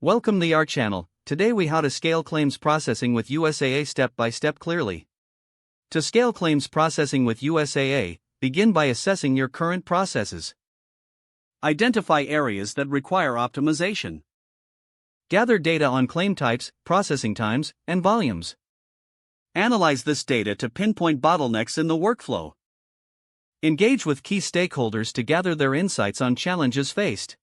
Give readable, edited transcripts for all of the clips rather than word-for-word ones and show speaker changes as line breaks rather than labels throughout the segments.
Welcome to our channel. Today we how to scale claims processing with USAA step by step clearly. To scale claims processing with USAA, begin by assessing your current processes. Identify areas that require optimization. Gather data on claim types, processing times, and volumes. Analyze this data to pinpoint bottlenecks in the workflow. Engage with key stakeholders to gather their insights on challenges faced.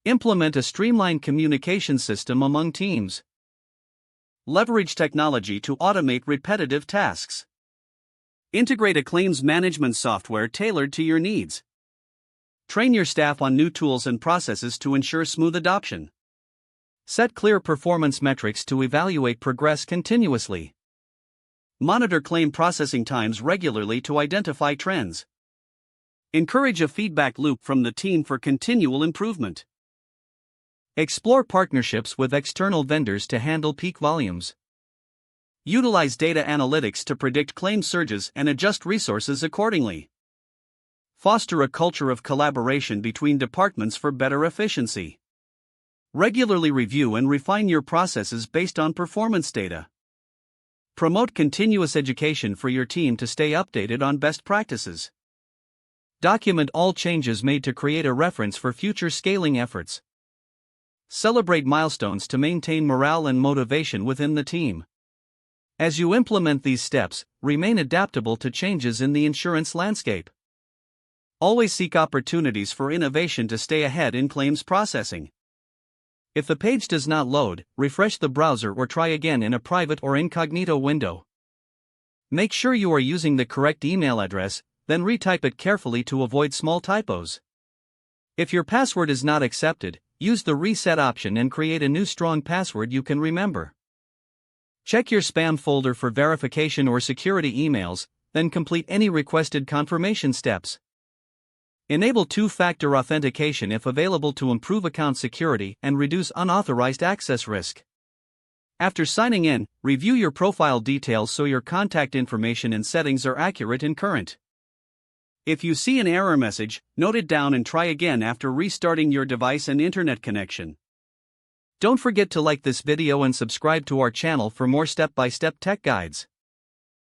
Implement a streamlined communication system among teams. Leverage technology to automate repetitive tasks. Integrate a claims management software tailored to your needs. Train your staff on new tools and processes to ensure smooth adoption. Set clear performance metrics to evaluate progress continuously. Monitor claim processing times regularly to identify trends. Encourage a feedback loop from the team for continual improvement. Explore partnerships with external vendors to handle peak volumes. Utilize data analytics to predict claim surges and adjust resources accordingly. Foster a culture of collaboration between departments for better efficiency. Regularly review and refine your processes based on performance data. Promote continuous education for your team to stay updated on best practices. Document all changes made to create a reference for future scaling efforts. Celebrate milestones to maintain morale and motivation within the team. As you implement these steps, remain adaptable to changes in the insurance landscape. Always seek opportunities for innovation to stay ahead in claims processing. If the page does not load, refresh the browser or try again in a private or incognito window. Make sure you are using the correct email address, then retype it carefully to avoid small typos. If your password is not accepted, use the reset option and create a new strong password you can remember. Check your spam folder for verification or security emails, then complete any requested confirmation steps. Enable two-factor authentication if available to improve account security and reduce unauthorized access risk. After signing in, review your profile details so your contact information and settings are accurate and current. If you see an error message, note it down and try again after restarting your device and internet connection. Don't forget to like this video and subscribe to our channel for more step-by-step tech guides.